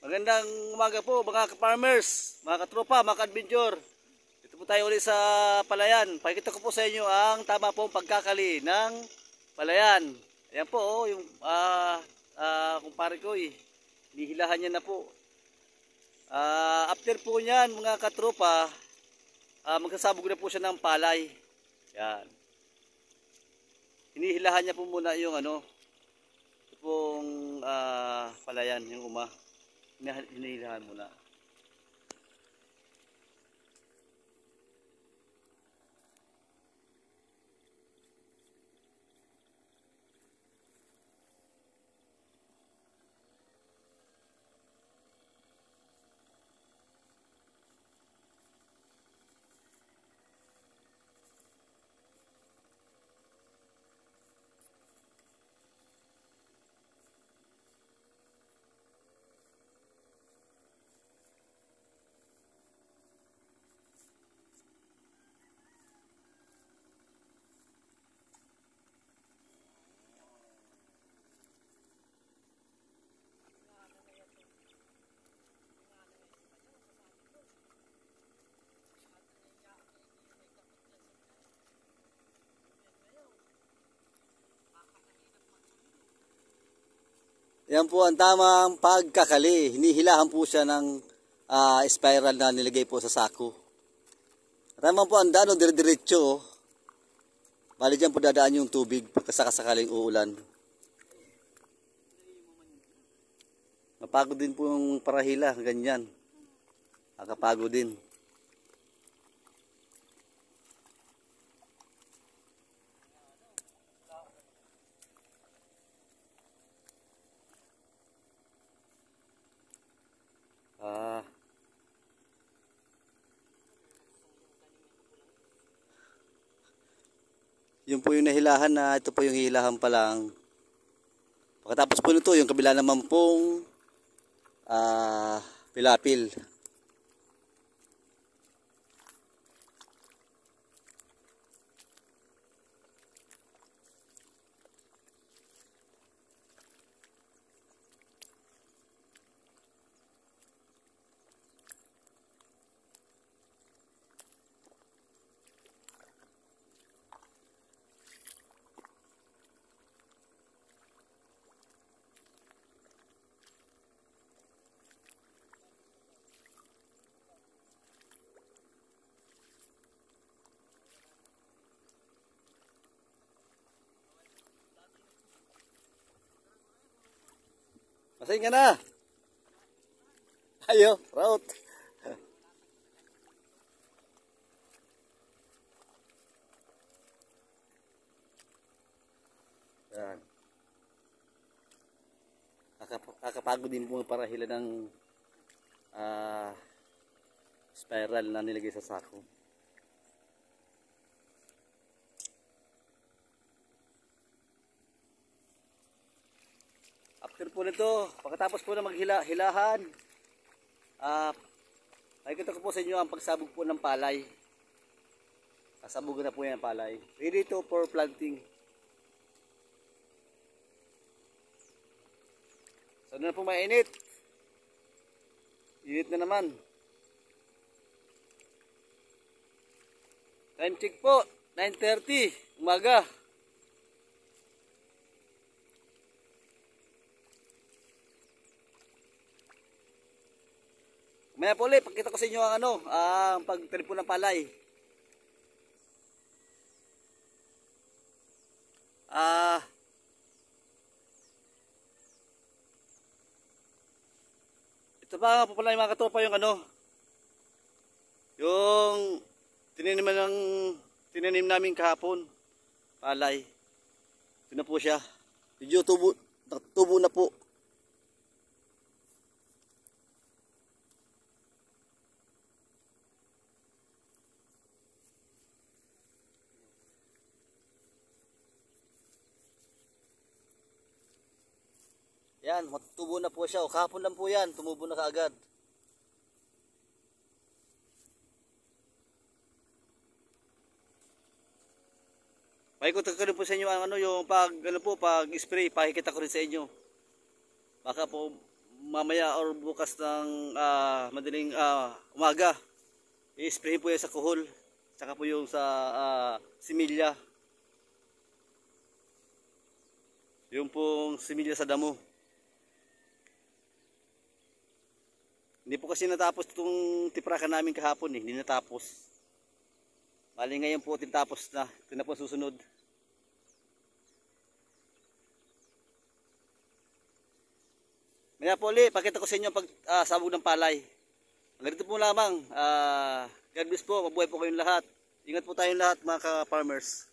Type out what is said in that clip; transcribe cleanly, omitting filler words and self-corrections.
Magandang umaga po mga ka-farmers, mga katropa, mga ka-adventure. Ito po tayo ulit sa palayan. Pakikita ko po sa inyo ang tama pong pagkakali ng palayan. Ayan po, yung kumpare ko nihilahan niya na po. After po niyan mga katropa, magsasabog na po siya ng palay. Yan. Hinihilahan niya po muna yung ito pong palayan, yung hinihilahan muna. Yan po ang tamang pagkakali. Hinihilahan po siya ng spiral na nilagay po sa sako. Tama po ang daan, dire-diretso. Bali dyan po dadaan yung tubig pagkasakaling uulan. Mapagod din po yung parahila, ganyan. Nakapagod din. Yun po yung nahilahan na, ito po yung hilahan pa lang. Pagkatapos po nito, yung kabila naman pong pilapil. Masayin ka na. Ayo, route. Yan. Kakapagod din po para hila ng spiral na nilagay sa sako. After po nito, pagkatapos po na maghilahan, nakikita ko po sa inyo ang pagsabog po ng palay. Kasabugan na po yan ang palay. Ready to for planting. So na po mainit. Init na naman. Time check po, 9:30 umaga. Maya po ulit, pakita ko sa inyo ang ang pagtripo ng palay. Ito pa nga po pala yung mga katropa yung yung tinanim namin kahapon, palay. Ito na po siya. Medyo tubo na po. Yan, matutubo na po siya. O, kahapon lang po yan, tumubo na kaagad. Pakikot ko rin po sa inyo ang yung pag spray, pakikita ko rin sa inyo. Baka po mamaya or bukas ng madaling umaga, i-spray po yan sa kuhol, tsaka po yung sa similya. Yung pong similya sa damo. Hindi po kasi natapos itong tiprakan namin kahapon eh. Hindi natapos. Bali ngayon po tinapos na. Ito na po susunod. Maya po ulit, pakita ko sa inyo ang sabog ng palay. Ganito po lamang. God bless po. Mabuhay po kayong lahat. Ingat po tayong lahat mga ka-farmers.